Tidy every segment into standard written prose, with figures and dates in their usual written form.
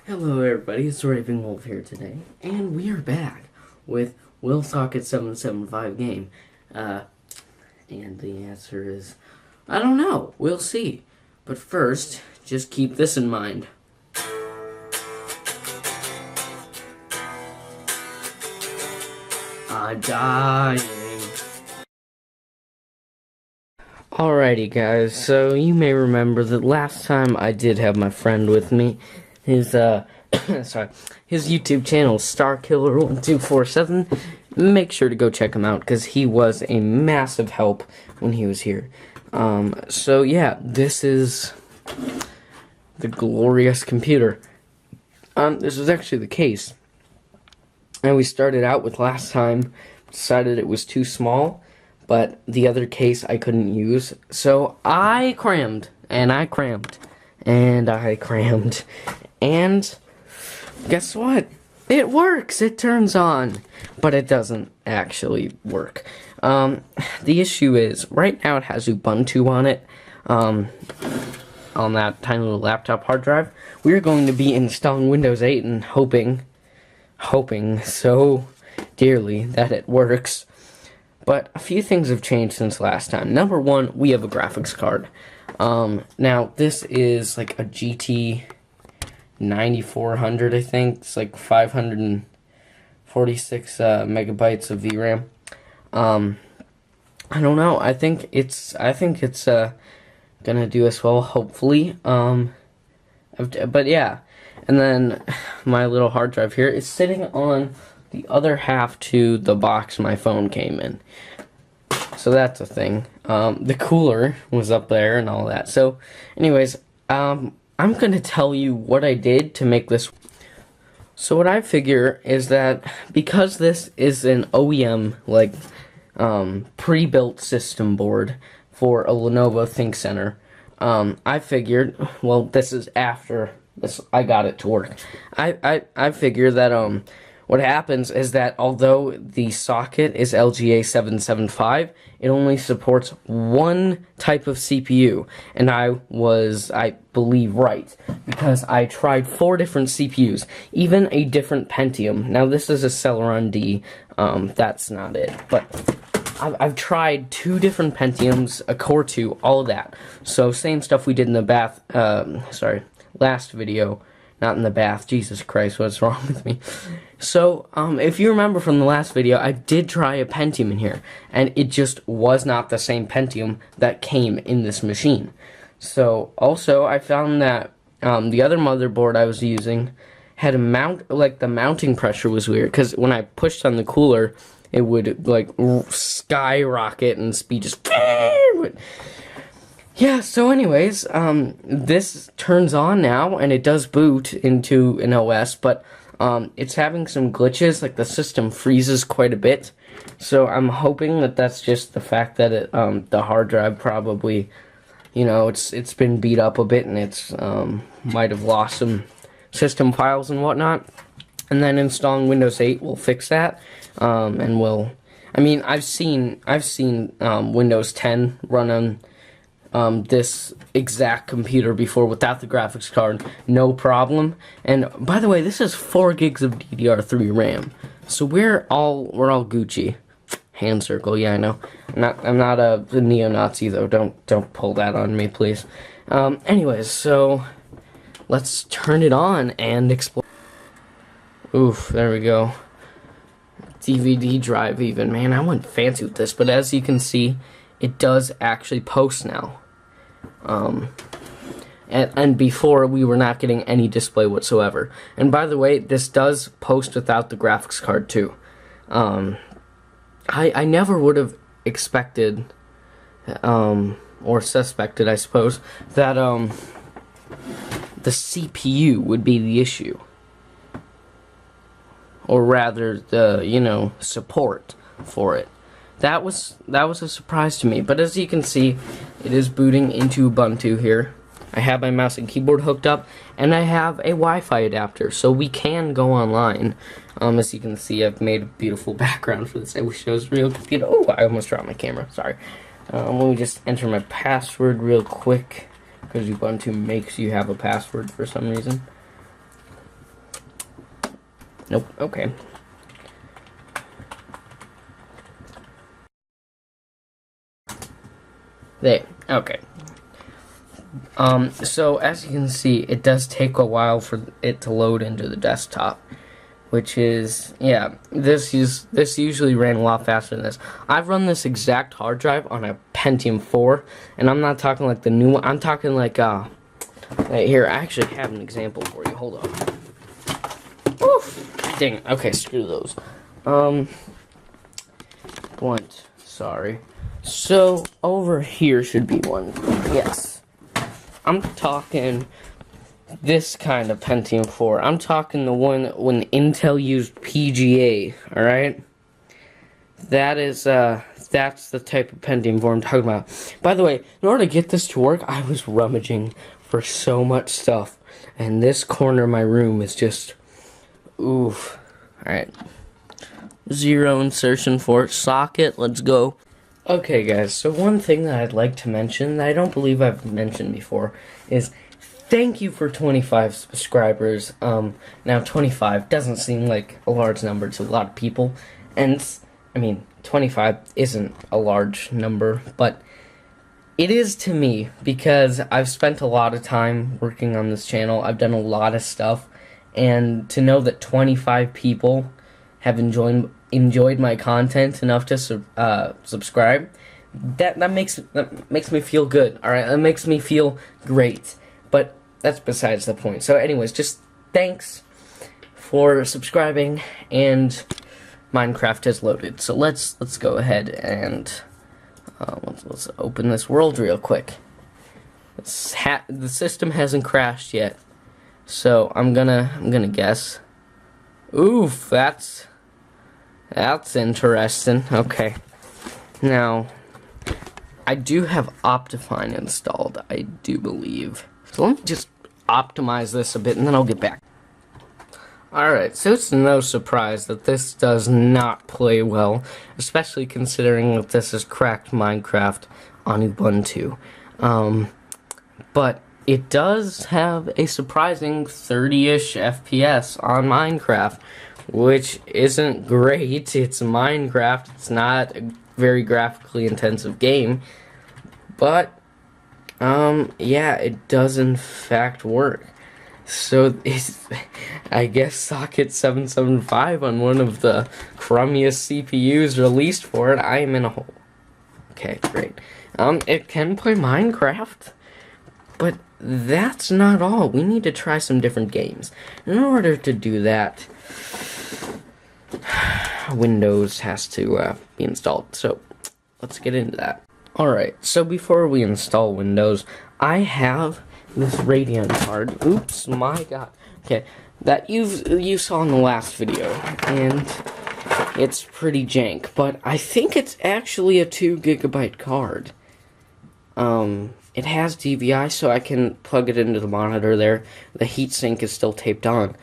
Hello everybody, it's Raven Wolf here today, and we are back with LGA775 game. And the answer is, I don't know, we'll see. But first, just keep this in mind. I'm dying. Alrighty guys, so you may remember that last time I did have my friend with me. His sorry, his YouTube channel is StarKiller1247. Make sure to go check him out because he was a massive help when he was here. So yeah, this is the glorious computer. This was actually the case. And we started out with last time, decided it was too small, but the other case I couldn't use. So I crammed, and I crammed, and I crammed. And guess what? It works! It turns on. But it doesn't actually work. The issue is, right now it has Ubuntu on it, on that tiny little laptop hard drive. We're going to be installing Windows 8 and hoping so dearly that it works. But a few things have changed since last time. Number one, we have a graphics card. Now, this is like a GT 9400, I think. It's like 546 megabytes of VRAM. I don't know. I think it's gonna do us well, hopefully. But yeah, and then my little hard drive here is sitting on the other half to the box my phone came in. So that's a thing. The cooler was up there and all that. So, anyways, I'm going to tell you what I did to make this. So what I figure is that because this is an OEM, like, pre-built system board for a Lenovo ThinkCenter, I figured, well, this is after this, I got it to work. I figure that, what happens is that although the socket is LGA775, it only supports one type of CPU, and I believe, right, because I tried 4 different CPUs, even a different Pentium. Now this is a Celeron D, that's not it, but I've tried 2 different Pentiums, a Core 2, all of that. So same stuff we did in the last video. Not in the bath. Jesus Christ, what's wrong with me? So, if you remember from the last video, I did try a Pentium in here, and it just was not the same Pentium that came in this machine. So, also, I found that the other motherboard I was using had the mounting pressure was weird, because when I pushed on the cooler, it would, like, skyrocket, and speed just... Yeah, so anyways, this turns on now, and it does boot into an OS, but it's having some glitches, like the system freezes quite a bit, so I'm hoping that that's just the fact that the hard drive probably, you know, it's been beat up a bit, and it's might have lost some system files and whatnot, and then installing Windows 8 will fix that, and will, I mean, I've seen Windows 10 run on this exact computer before without the graphics card, no problem. And by the way, this is 4 gigs of DDR3 RAM, so we're all Gucci. Hand circle, yeah, I know. I'm not a neo-Nazi though. Don't pull that on me, please. Anyways, so let's turn it on and explore. Oof, there we go. DVD drive even, man. I went fancy with this, but as you can see, it does actually post now. And before we were not getting any display whatsoever. And by the way, this does post without the graphics card too. I never would have expected, or suspected, I suppose, that the CPU would be the issue. Or rather, the, you know, support for it. That was a surprise to me, but as you can see, it is booting into Ubuntu here. I have my mouse and keyboard hooked up, and I have a Wi-Fi adapter, so we can go online. As you can see, I've made a beautiful background for this. I wish it was real computer. Oh, I almost dropped my camera. Sorry. Let me just enter my password real quick, because Ubuntu makes you have a password for some reason. Nope. Okay. There. Okay. So as you can see, it does take a while for it to load into the desktop, which is, yeah, this usually ran a lot faster than this. I've run this exact hard drive on a Pentium 4, and I'm not talking like the new one. I'm talking like, right here, I actually have an example for you. Hold on. Oof. Dang it. Okay, screw those. Blunt. Sorry. So, over here should be one. Yes. I'm talking this kind of Pentium 4. I'm talking the one when Intel used PGA, alright? That is, that's the type of Pentium 4 I'm talking about. By the way, in order to get this to work, I was rummaging for so much stuff. And this corner of my room is just, oof. Alright. Zero insertion for socket, let's go. Okay guys, so one thing that I'd like to mention that I don't believe I've mentioned before is thank you for 25 subscribers. Now 25 doesn't seem like a large number to a lot of people, and I mean 25 isn't a large number, but it is to me because I've spent a lot of time working on this channel. I've done a lot of stuff, and to know that 25 people have enjoyed my content enough to subscribe, that makes me feel good. All right, that makes me feel great. But that's besides the point. So, anyways, just thanks for subscribing, and Minecraft has loaded. So let's go ahead and let's open this world real quick. The system hasn't crashed yet, so I'm gonna guess. Oof, that's interesting. Okay. Now, I do have Optifine installed, I do believe. So let me just optimize this a bit and then I'll get back. Alright, so it's no surprise that this does not play well, especially considering that this is cracked Minecraft on Ubuntu. But it does have a surprising 30-ish FPS on Minecraft, which isn't great. It's Minecraft. It's not a very graphically intensive game, but yeah, it does in fact work. So it's, I guess, socket 775 on one of the crummiest CPUs released for it. I am in a hole. Okay, great. It can play Minecraft, but that's not all. We need to try some different games. In order to do that, Windows has to be installed. So let's get into that. Alright, so before we install Windows, I have this Radeon card. Oops, my god. Okay, that you saw in the last video, and it's pretty jank, but I think it's actually a 2 GB card. It has DVI, so I can plug it into the monitor there. The heatsink is still taped on,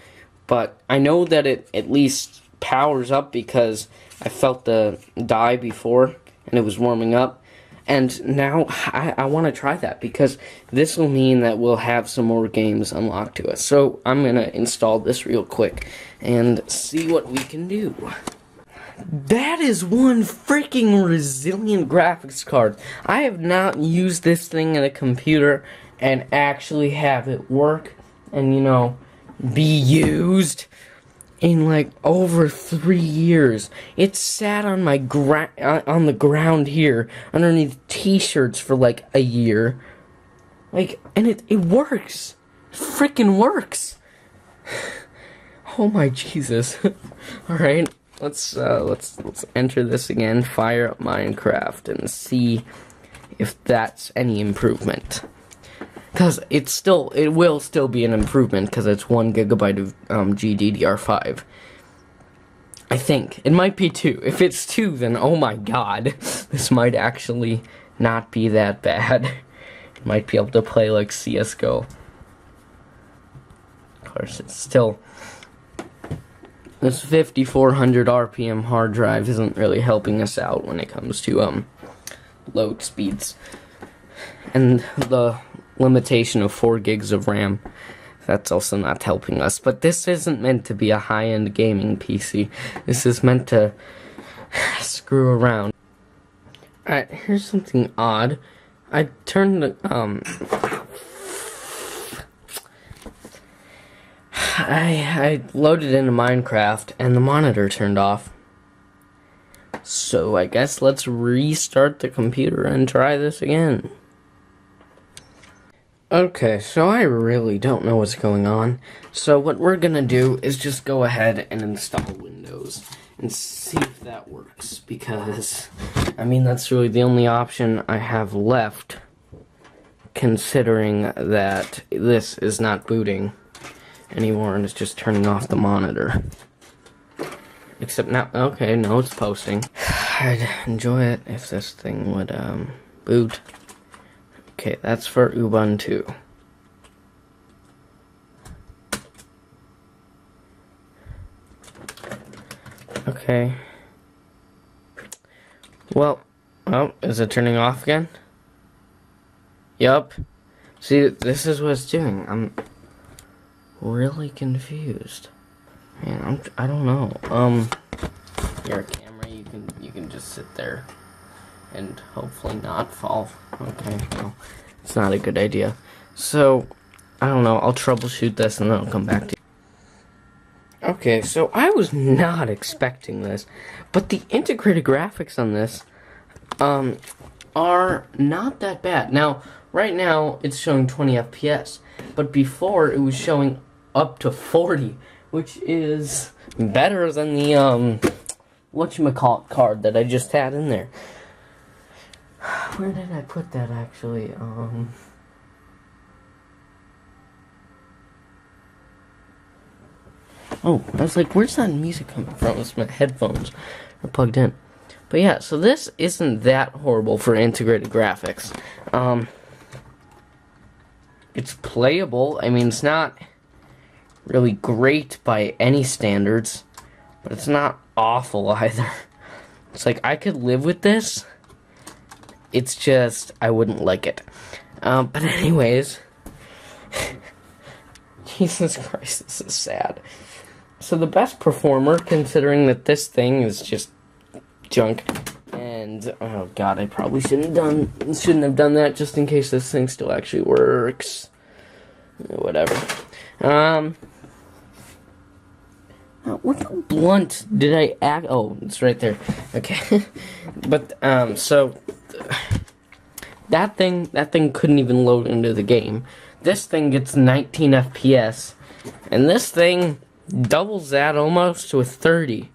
but I know that it at least powers up because I felt the die before and it was warming up. And now I want to try that because this will mean that we'll have some more games unlocked to us. So I'm going to install this real quick and see what we can do. That is one freaking resilient graphics card. I have not used this thing in a computer and actually have it work and, you know, be used in like over 3 years. It sat on my on the ground here underneath t-shirts for like a year. Like, and it works. It freaking works. Oh my Jesus. All right. Let's enter this again. Fire up Minecraft and see if that's any improvement. Because it will still be an improvement because it's 1 GB of GDDR5. I think. It might be 2. If it's 2, then oh my god. This might actually not be that bad. It might be able to play like CSGO. Of course, it's still... This 5400 RPM hard drive isn't really helping us out when it comes to load speeds. And the limitation of 4 gigs of RAM. that's also not helping us. But this isn't meant to be a high-end gaming PC. This is meant to screw around. Alright, here's something odd. I turned the, I loaded into Minecraft and the monitor turned off. So I guess let's restart the computer and try this again. Okay, so I really don't know what's going on. So what we're gonna do is just go ahead and install Windows and see if that works, because I mean that's really the only option I have left, considering that this is not booting anymore and it's just turning off the monitor. Except now, okay, no, it's posting. I'd enjoy it if this thing would boot. Okay, that's for Ubuntu. Okay. Well, oh, is it turning off again? Yup. See, this is what it's doing. I'm really confused. Man, I don't know. Your camera, you can just sit there and hopefully not fall. Okay, well, it's not a good idea. So, I don't know, I'll troubleshoot this and then I'll come back to you. Okay, so I was not expecting this, but the integrated graphics on this, are not that bad. Now, right now, it's showing 20 FPS, but before it was showing up to 40, which is better than the, whatchamacallit card that I just had in there. Where did I put that, actually? Oh, I was like, where's that music coming from? It's my headphones are plugged in. But yeah, so this isn't that horrible for integrated graphics. It's playable. I mean, it's not really great by any standards, but it's not awful either. It's like, I could live with this. It's just, I wouldn't like it. But anyways, Jesus Christ, this is sad. So the best performer, considering that this thing is just junk, and oh god, I probably shouldn't have done that, just in case this thing still actually works. Whatever. What blunt did I act? Oh, it's right there. Okay. But so that thing couldn't even load into the game. This thing gets 19 FPS, and this thing doubles that almost to a 30.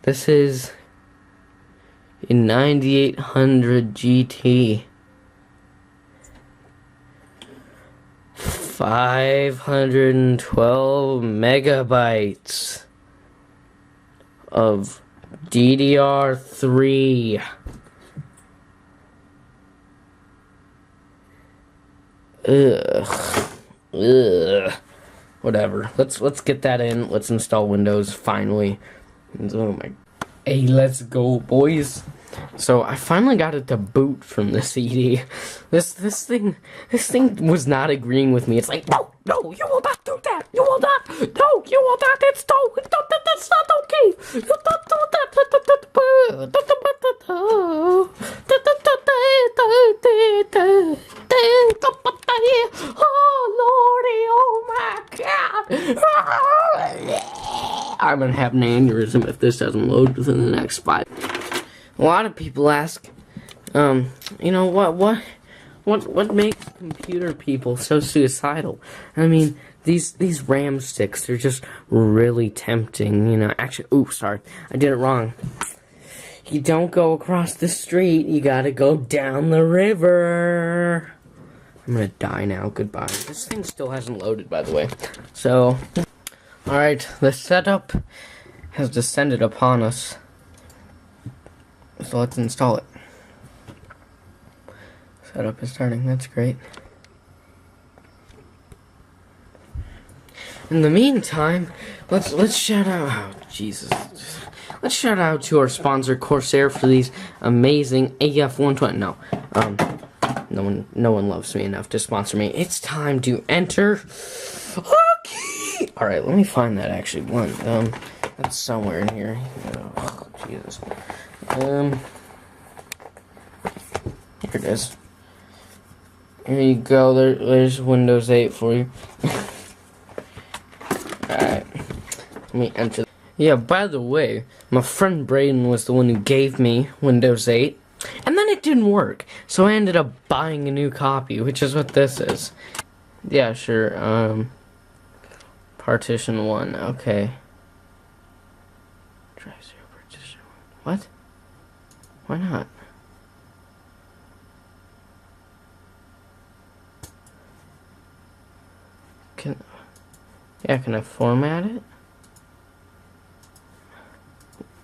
This is a 9800 GT. 512 megabytes of DDR3. Ugh. Whatever. Let's get that in. Let's install Windows finally. Oh my. Hey, let's go, boys. So I finally got it to boot from the CD. This thing was not agreeing with me. It's like, no, you will not do that. You will not. No, you will not. That's not okay. You don't do that. Oh lordy, oh my god. I'm gonna have an aneurysm if this doesn't load within the next 5. A lot of people ask, you know, what makes computer people so suicidal? I mean, these RAM sticks, they're just really tempting, you know. Actually, ooh, sorry, I did it wrong. You don't go across the street, you gotta go down the river. I'm gonna die now, goodbye. This thing still hasn't loaded, by the way. So, alright, the setup has descended upon us. So let's install it. Setup is starting, that's great. In the meantime, let's shout out, oh, Jesus. Let's shout out to our sponsor, Corsair, for these amazing AF-120, no, No one loves me enough to sponsor me. It's time to enter. Okay. All right, let me find that actually. That's somewhere in here. Oh, Jesus. Here it is. Here you go. There's Windows 8 for you. Alright. Let me enter. Yeah, by the way, my friend Braden was the one who gave me Windows 8. And then it didn't work. So I ended up buying a new copy, which is what this is. Yeah, sure. Partition 1. Okay. Drive 0 partition 1. What? Why not? Can I format it?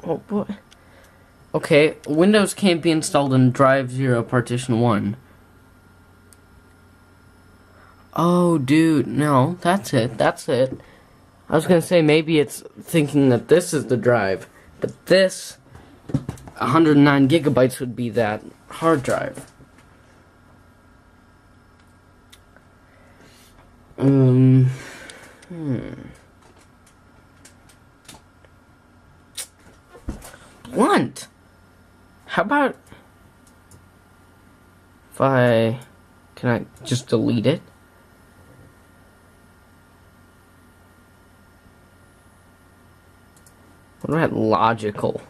Oh, what? Okay, Windows can't be installed in Drive 0 Partition 1. Oh, dude, no, that's it. I was gonna say maybe it's thinking that this is the drive, but this 109 gigabytes would be that hard drive. Blunt. How about if can I just delete it? What about logical?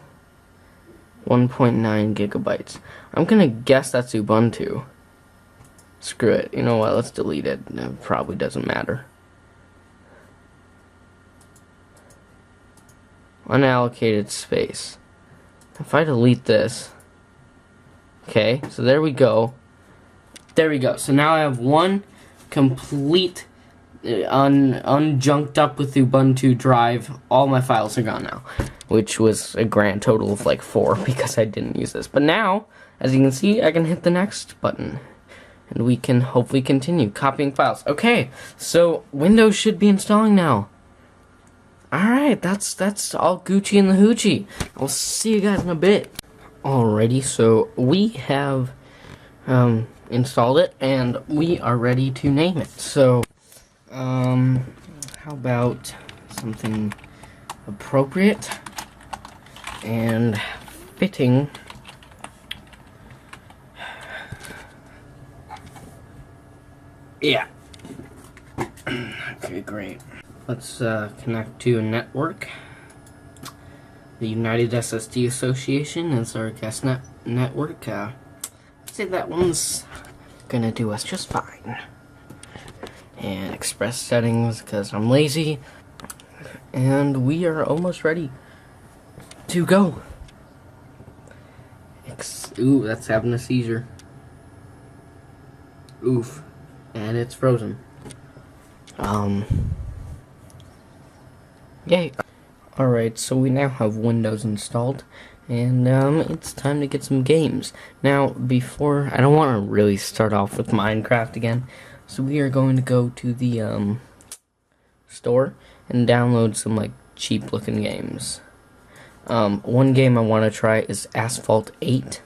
1.9 gigabytes. I'm gonna guess that's Ubuntu. Screw it. You know what? Let's delete it. It probably doesn't matter. Unallocated space. If I delete this. Okay, so there we go. There we go. So now I have one complete unjunked up with Ubuntu drive. All my files are gone now, which was a grand total of like 4 because I didn't use this. But now, as you can see, I can hit the next button and we can hopefully continue copying files. Okay, so Windows should be installing now. Alright, that's all Gucci and the Hoochie. I'll see you guys in a bit. Alrighty, so we have installed it and we are ready to name it. So how about something appropriate and fitting? Yeah. Okay, great. Let's connect to a network. The United SSD Association is our guest network. I'd say that one's gonna do us just fine. And express settings because I'm lazy. And we are almost ready to go. Ooh, that's having a seizure. Oof. And it's frozen. Yay. Alright, so we now have Windows installed, and it's time to get some games. Now, I don't want to really start off with Minecraft again, so we are going to go to the store and download some like cheap looking games. One game I want to try is Asphalt 8,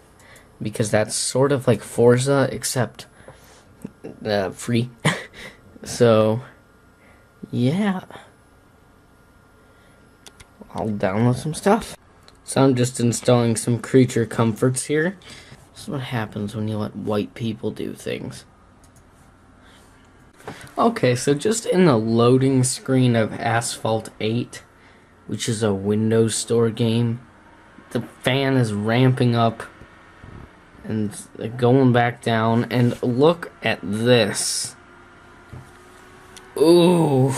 because that's sort of like Forza, except free. So, yeah. I'll download some stuff. So I'm just installing some creature comforts here. This is what happens when you let white people do things. Okay, so just in the loading screen of Asphalt 8, which is a Windows Store game, the fan is ramping up and going back down, and look at this. Ooh.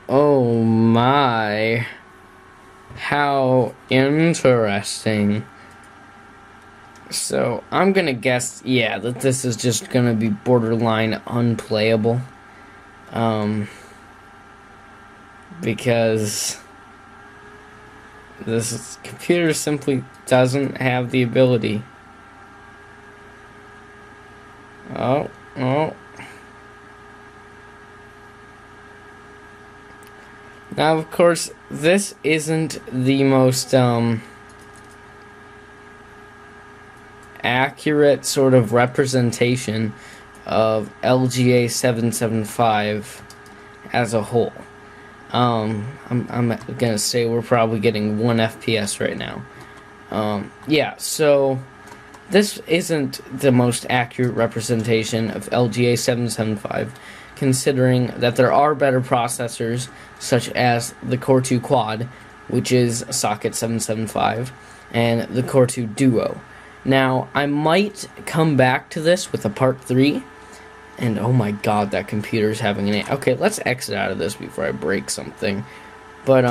Oh my. How interesting. So, I'm gonna guess, yeah, that this is just gonna be borderline unplayable. Because this computer simply doesn't have the ability. Oh. Now, of course, this isn't the most, accurate sort of representation of LGA775 as a whole. I'm gonna say we're probably getting 1 FPS right now. Yeah, so this isn't the most accurate representation of LGA775, considering that there are better processors, such as the Core 2 Quad, which is socket 775, and the Core 2 Duo. Now, I might come back to this with a part 3, and oh my god, that computer's having an... Okay, let's exit out of this before I break something. But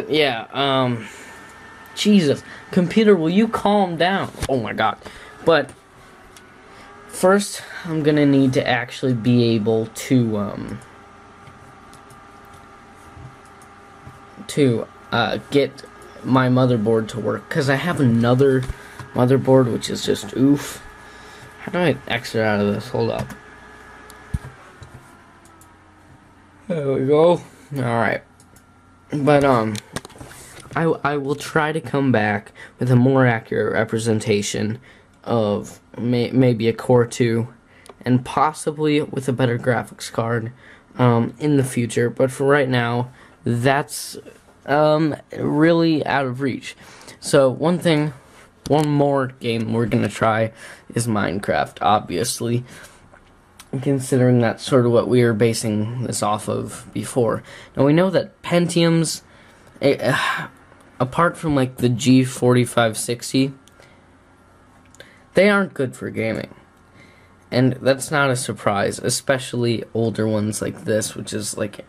yeah, Jesus, computer, will you calm down? Oh my god. But first, I'm gonna need to actually be able to get my motherboard to work, because I have another motherboard which is just oof. How do I exit out of this? Hold up. There we go. Alright. But I will try to come back with a more accurate representation of maybe a Core 2 and possibly with a better graphics card in the future, but for right now that's really out of reach. So one more game we're gonna try is Minecraft, obviously, considering that's sort of what we were basing this off of before. Now we know that Pentiums, apart from like the G4560, they aren't good for gaming. And that's not a surprise, especially older ones like this, which is like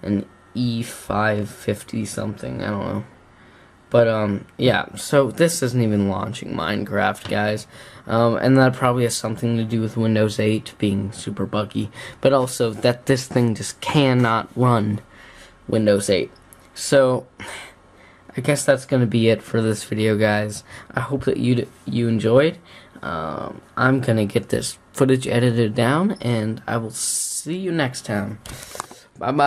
an E550 something, I don't know. But, yeah, so this isn't even launching Minecraft, guys. And that probably has something to do with Windows 8 being super buggy, but also that this thing just cannot run Windows 8. So, I guess that's going to be it for this video, guys. I hope that you enjoyed. I'm going to get this footage edited down, and I will see you next time. Bye-bye.